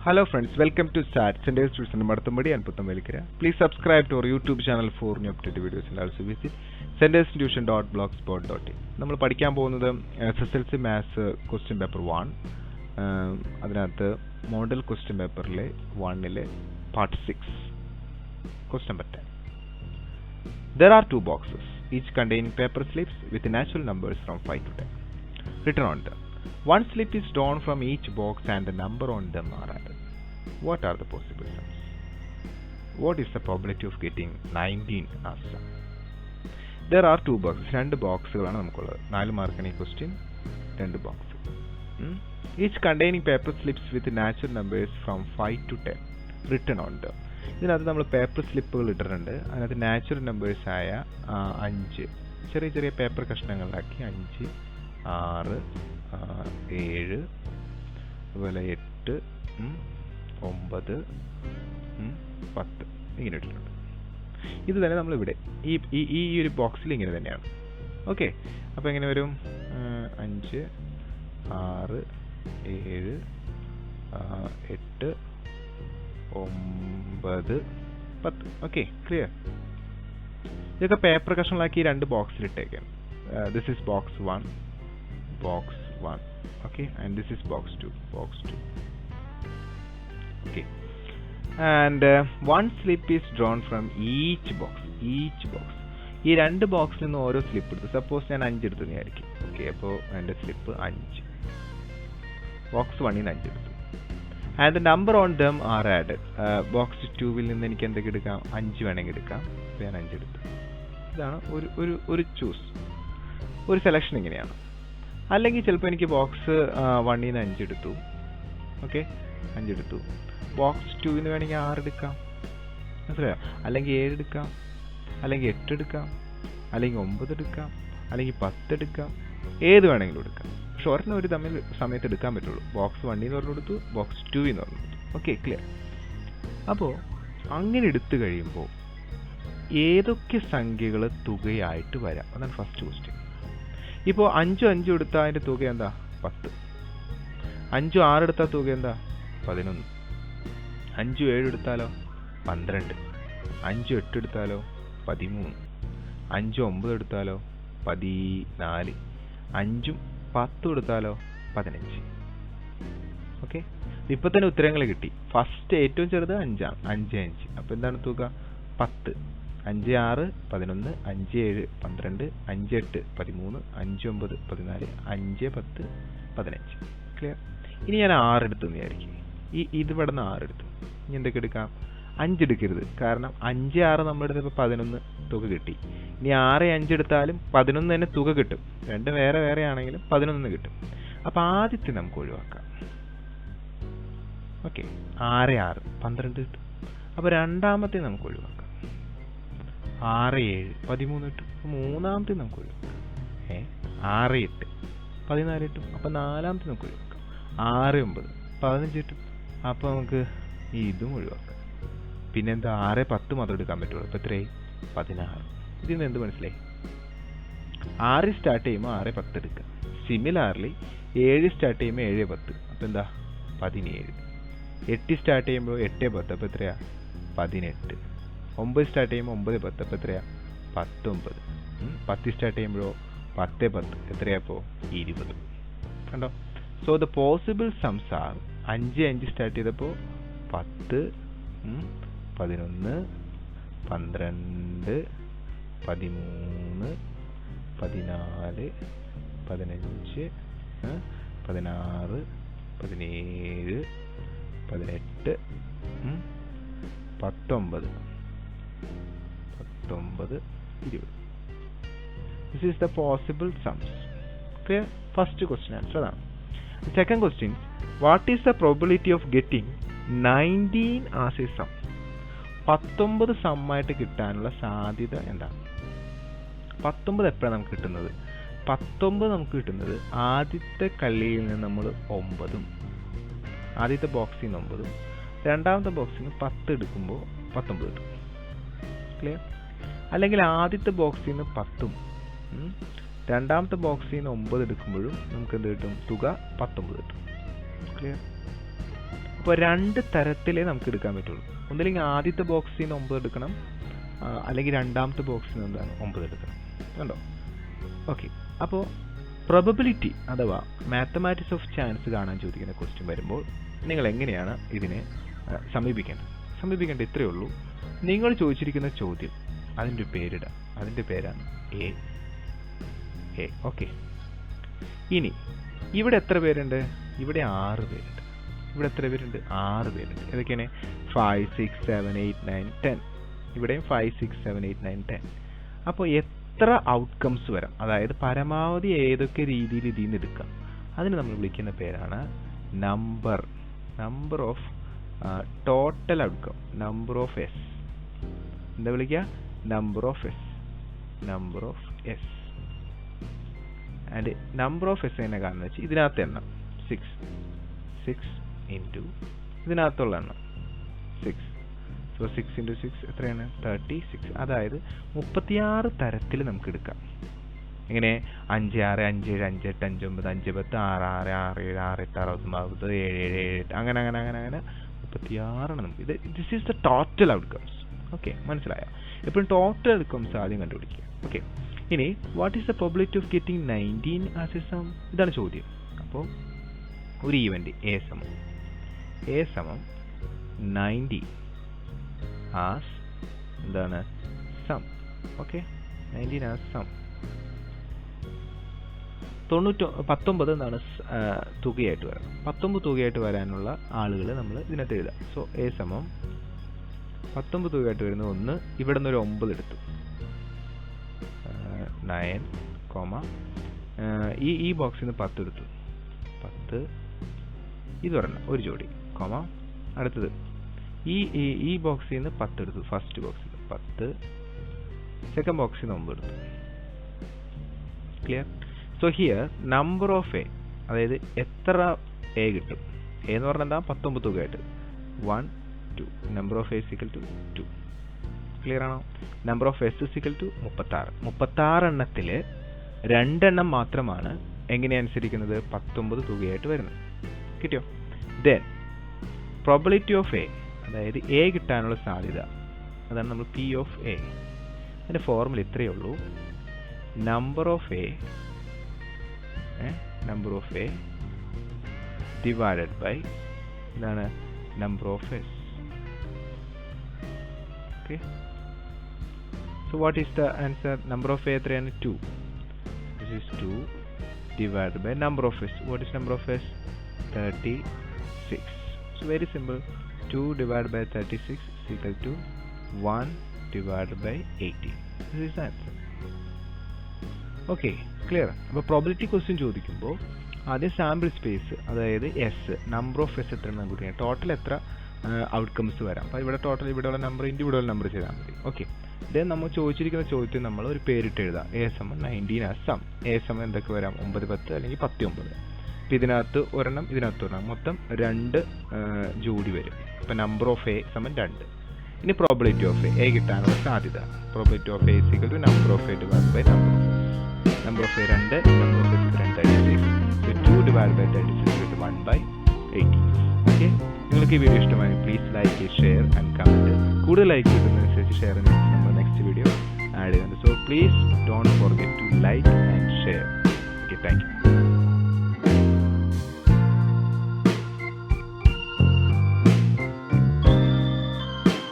Hello friends, welcome to SAT, Centers Tuition Marthamadi and Puttamelikara. Please subscribe to our YouTube channel for new updated videos and also visit centersintuition.blogspot.in. നമ്മൾ പഠിക്കാൻ പോകുന്നത് SSLC Maths Question Paper 1. അതിനകത്ത് model question പേപ്പറിലെ 1-ലെ part 6 question number 10. There are two boxes, each containing paper slips with natural numbers from 5 to 10. Written on them. One slip is drawn from each box and the number on them are added. What are the possible sums? What is the probability of getting 19 as sum? There are two boxes. രണ്ട് ബോക്സുകളാണ് നമുക്കുള്ളത്. 4 മാർക്കിന് ഈ question, 2 box. Each containing paper slips with natural numbers from 5 to 10 written on them. ഇതിനകത്ത് നമ്മൾ paper സ്ലിപ്പുകൾ ഇട്ടിട്ടുണ്ട്. അതിനകത്ത് natural numbers ആയ 5 ചെറിയ ചെറിയ പേപ്പർ കഷ്ണങ്ങളിലാക്കി 5, 6, 7, അതുപോലെ 8, 9, 10 ഇങ്ങനെ ഇട്ടിട്ടുണ്ട്. ഇത് തന്നെ നമ്മളിവിടെ ഈ ഒരു ബോക്സിൽ ഇങ്ങനെ തന്നെയാണ്. ഓക്കെ, അപ്പോൾ എങ്ങനെ വരും? 5, 6, 7, 8, 9, 10. Okay, clear? ഇതൊക്കെ പേപ്പർ കഷ്ണങ്ങളാക്കി 2 ബോക്സിലിട്ടേക്കാം. This is box 1, box 1, okay, and this is box 2, okay, and one slip is drawn from each box. ഈ 2 ബോക്സിൽ നിന്ന് ഓരോ സ്ലിപ്പ് എടുത്തു. സപ്പോസ് ഞാൻ 5 എടുത്തു വിചാരിക്കും. ഓക്കെ, അപ്പോൾ എൻ്റെ സ്ലിപ്പ് 5, ബോക്സ് 1ൽ നിന്ന് 5 എടുത്തു. And the number on them are added. ബോക്സ് 2വിൽ നിന്ന് എനിക്ക് എന്തൊക്കെ എടുക്കാം? 5 വേണമെങ്കിൽ എടുക്കാം. അപ്പോൾ ഞാൻ 5 എടുത്തു. ഇതാണ് ഒരു ചൂസ്, ഒരു സെലക്ഷൻ ഇങ്ങനെയാണ്. അല്ലെങ്കിൽ ചിലപ്പോൾ എനിക്ക് ബോക്സ് 1ൽ നിന്ന് 5 എടുത്തു. ഓക്കെ, 5 എടുത്തു. ബോക്സ് 2ൽ നിന്ന് വേണമെങ്കിൽ 6 എടുക്കാം, മനസ്സിലായോ? അല്ലെങ്കിൽ 7 എടുക്കാം, അല്ലെങ്കിൽ 8 എടുക്കാം, അല്ലെങ്കിൽ 9 എടുക്കാം, അല്ലെങ്കിൽ 10 എടുക്കാം. ഏത് വേണമെങ്കിലും എടുക്കാം. പക്ഷെ ഒരെണ്ണം ഒരു തമ്മിൽ സമയത്ത് എടുക്കാൻ പറ്റുള്ളൂ. ബോക്സ് 1ൽ നിന്ന് പറഞ്ഞു കൊടുത്തു, ബോക്സ് 2ൽ നിന്ന് പറഞ്ഞു കൊടുത്തു. Okay, clear? അപ്പോൾ അങ്ങനെ എടുത്തു കഴിയുമ്പോൾ ഏതൊക്കെ സംഖ്യകൾ തുകയായിട്ട് വരാം? അതാണ് ഫസ്റ്റ് ക്വസ്റ്റ്യൻ. ഇപ്പോൾ 5 എടുത്താൽ അതിൻ്റെ തുക എന്താ? 10. 5, 6 എടുത്താൽ തുക എന്താ? 11. 5, 7 എടുത്താലോ? 12. 5, 8 എടുത്താലോ? 13. 5, 9 എടുത്താലോ? 14. 5, 10 എടുത്താലോ? 15. ഓക്കെ, ഇപ്പം തന്നെ ഉത്തരങ്ങൾ കിട്ടി. ഫസ്റ്റ് ഏറ്റവും ചെറുത് 5ആണ്. 5, 5. അപ്പോൾ എന്താണ് തുക? 10. 5, 6, 11, 5, 7, 12, 5, 8, 13, 5, 9, 14, 5, 10, 15. ക്ലിയർ? ഇനി ഞാൻ 6 എടുത്തു വിചാരിക്കും. ഇത് ഇവിടെ നിന്ന് 6 എടുത്തു. ഇനി എന്തൊക്കെ എടുക്കാം? 5 എടുക്കരുത്. കാരണം 5, 6 നമ്മളെടുത്തപ്പോൾ 11 തുക കിട്ടി. ഇനി 6, 5 എടുത്താലും 11 തന്നെ തുക കിട്ടും. രണ്ട് വേറെ വേറെ ആണെങ്കിലും 11 കിട്ടും. അപ്പോൾ ആദ്യത്തെ നമുക്ക് ഒഴിവാക്കാം. ഓക്കെ, 6, 6, 12 കിട്ടും. അപ്പോൾ രണ്ടാമത്തെ നമുക്ക് ഒഴിവാക്കാം. 6, 7, 13 കിട്ടും. അപ്പോൾ മൂന്നാമത്തെ നമുക്ക് ഒഴിവാക്കാം. 6, 8, 14 കിട്ടും. അപ്പോൾ നാലാമത്തെ നമുക്ക് ഒഴിവാക്കാം. 6, 9, 15 കിട്ടും. അപ്പോൾ നമുക്ക് ഇതും ഒഴിവാക്കാം. പിന്നെന്താ? 6, 10 മാത്രം എടുക്കാൻ പറ്റുള്ളൂ. അപ്പോൾ എത്രയായി? 16. ഇതിൽ നിന്ന് എന്ത് മനസ്സിലായി? 6 സ്റ്റാർട്ട് ചെയ്യുമ്പോൾ 6, 10 എടുക്കാം. സിമിലാർലി 7 സ്റ്റാർട്ട് ചെയ്യുമ്പോൾ 7, 10. അപ്പോൾ എന്താ? 17. 8 സ്റ്റാർട്ട് ചെയ്യുമ്പോൾ 8, 10. അപ്പോൾ എത്രയാ? 18. 9 സ്റ്റാർട്ട് ചെയ്യുമ്പോൾ 9, 10. അപ്പോൾ എത്രയാ? 19. 10 സ്റ്റാർട്ട് ചെയ്യുമ്പോഴോ 10, 10. എത്രയാ? അപ്പോൾ 20. കണ്ടോ? സോ ദ പോസിബിൾ സംസ് ആർ 5, 5 സ്റ്റാർട്ട് ചെയ്തപ്പോൾ 10, 11, 12, 13, 14, 15, 16, 17, 18, 19, 20. This is the possible sums. Clear? First question answer ആണ്. Second question, what is the probability of getting 19 as a sum? 19 സമ്മായിട്ട് കിട്ടാനുള്ള സാധ്യത എന്താണ്? 19 എപ്പോഴാണ് നമുക്ക് കിട്ടുന്നത്? 19 നമുക്ക് കിട്ടുന്നത് ആദ്യത്തെ കള്ളിയിൽ നിന്ന് നമ്മൾ 9, ആദ്യത്തെ ബോക്സിൽ നിന്ന് 9, രണ്ടാമത്തെ ബോക്സിൽ നിന്ന് 10 എടുക്കുമ്പോൾ 19 കിട്ടും. ക്ലിയർ? അല്ലെങ്കിൽ ആദ്യത്തെ ബോക്സിൽ നിന്ന് 10ഉം രണ്ടാമത്തെ ബോക്സിൽ നിന്ന് 9 എടുക്കുമ്പോഴും നമുക്ക് എന്ത് കിട്ടും? തുക 19 കിട്ടും. ക്ലിയർ? അപ്പോൾ 2 തരത്തിലേ നമുക്ക് എടുക്കാൻ പറ്റുള്ളൂ. ഒന്നില്ലെങ്കിൽ ആദ്യത്തെ ബോക്സിൽ നിന്ന് 9 എടുക്കണം, അല്ലെങ്കിൽ രണ്ടാമത്തെ ബോക്സിൽ നിന്ന് 9 എടുക്കണം. കണ്ടോ? ഓക്കെ. അപ്പോൾ പ്രോബബിലിറ്റി അഥവാ മാത്തമാറ്റിക്സ് ഓഫ് ചാൻസ് കാണാൻ ചോദിക്കുന്ന ക്വസ്റ്റ്യൻ വരുമ്പോൾ നിങ്ങൾ എങ്ങനെയാണ് ഇതിനെ സമീപിക്കേണ്ടത്? ഇത്രയേ ഉള്ളൂ. നിങ്ങൾ ചോദിച്ചിരിക്കുന്ന ചോദ്യം അതിൻ്റെ പേരിടുക. അതിൻ്റെ പേരാണ് എ. ഓക്കെ. ഇനി ഇവിടെ എത്ര പേരുണ്ട്? ഇവിടെ 6 പേരുണ്ട്. ഇവിടെ എത്ര പേരുണ്ട്? 6 പേരുണ്ട്. ഏതൊക്കെയാണ്? 5, 6, 7, 8, 9, 10. ഇവിടെയും 5, 6, 7, 8, 9, 10. അപ്പോൾ എത്ര ഔട്ട്കംസ് വരാം, അതായത് പരമാവധി ഏതൊക്കെ രീതിയിൽ ഇതിൽ നിന്ന് എടുക്കാം, അതിന് നമ്മൾ വിളിക്കുന്ന പേരാണ് number of total outcome, number of S. എന്താ വിളിക്കുക? Number of S. And number of S എന്നെ കാണുന്നത് വെച്ചാൽ ഇതിനകത്ത് എണ്ണം 6 ഇൻറ്റു ഇതിനകത്തുള്ള എണ്ണം 6. സോ 6 ഇൻറ്റു 6 എത്രയാണ്? 36. അതായത് 36 തരത്തിൽ നമുക്ക് എടുക്കാം. എങ്ങനെ? 5, 6, 5, 7, 5, 8, 5, 9, 5, 10, 6, 6, 6, 7, 6, 8, 6, 9, 7, 7, 8 അങ്ങനെ 36 നമുക്ക്. This is the total outcomes. Okay, മനസ്സിലായോ? എപ്പോഴും ടോട്ടൽ ഔട്ട്കംസ് ആദ്യം കണ്ടുപിടിക്കുക. ഓക്കെ. ഇനി what is the probability of getting 19 as a sum? ഇതാണ് ചോദ്യം. അപ്പോൾ ഒരു ഈവന്റ് എ സമം 90 ആസ് എന്താണ്? സം. Okay, 19 as some. 19 എന്താണ് തുകയായിട്ട് വരണം. 19 തുകയായിട്ട് വരാനുള്ള ആളുകൾ നമ്മൾ ഇതിനകത്ത് എഴുതാം. സോ എ സമം 19 തുകയായിട്ട് വരുന്ന 1. ഇവിടെ നിന്ന് ഒരു 9 എടുത്തു. 9, ഈ ബോക്സിൽ നിന്ന് 10 എടുത്തു. 10 ഇത് ഒരെണ്ണം, ഒരു ജോഡി, അടുത്തത് ഈ ബോക്സിൽ നിന്ന് 10 എടുത്തു. ഫസ്റ്റ് ബോക്സിൽ 10, സെക്കൻഡ് ബോക്സിൽ നിന്ന് 9 എടുത്തു. Clear? So here number of A, അതായത് എത്ര എ കിട്ടും? എ എന്ന് പറഞ്ഞാൽ എന്താ? 19 തുകയായിട്ട് 1, 2. Number of A equal to 2. Clear ആണോ? Number of S equal to 36. 36 എണ്ണത്തിൽ 2 എണ്ണം മാത്രമാണ് എങ്ങനെയനുസരിക്കുന്നത്? 19 തുകയായിട്ട് വരുന്നത്. കിട്ടിയോ? ദെൻ പ്രോബിലിറ്റി ഓഫ് എ, അതായത് എ കിട്ടാനുള്ള സാധ്യത, അതാണ് നമ്മൾ പി ഓഫ് എ. അതിൻ്റെ ഫോർമുല ഇത്രയേ ഉള്ളൂ. Number of A divided by എന്താണ്? Number of S. Okay. So what is the answer? Number of A എത്രയാണ്? 2. This is 2 divided by number of s. What is number of s? 36. So very simple. 2 divided by 36 is equal to 1 divided by 80. This is the answer. Okay, clear? അപ്പോൾ probability question ചോദിക്കുമ്പോൾ ആദ്യം sample space, അതായത് S, number of S എത്ര നമുക്ക് കിട്ടുക, total എത്ര outcomes വരാം. അപ്പോൾ ഇവിടെ ടോട്ടൽ ഇവിടെയുള്ള നമ്പർ ഇൻഡിവിജ്വൽ നമ്പർ ചെയ്താൽ മതി. ഓക്കെ. ദെൻ നമ്മൾ ചോദിച്ചിരിക്കുന്ന ചോദ്യത്തിൽ നമ്മൾ ഒരു പേരിട്ട് എഴുതാം. എ സമം 19 ആസ് സം. എ സമം എന്തൊക്കെ വരാം? 9, 10 അല്ലെങ്കിൽ 10, 9. അപ്പോൾ ഇതിനകത്ത് ഒരെണ്ണം, ഇതിനകത്ത് ഒരെണ്ണം, മൊത്തം 2 ജോഡി വരും. അപ്പോൾ നമ്പർ ഓഫ് എ സമം 2. ഇനി പ്രോബിലിറ്റി ഓഫ് എ കിട്ടാനുള്ള സാധ്യത. Probability of A equal to number of a divide by number of a 2, number of a 36. So 2 divided by 36 is 1/80. Okay. നിങ്ങൾക്ക് ഈ വീഡിയോ ഇഷ്ടമായി please like, share and comment. കൂടുതൽ like കിട്ടുന്നതനുസരിച്ച് share നമ്മൾ next video add ചെയ്യുന്നുണ്ട്. So please don't forget to like and share. Okay, thank U.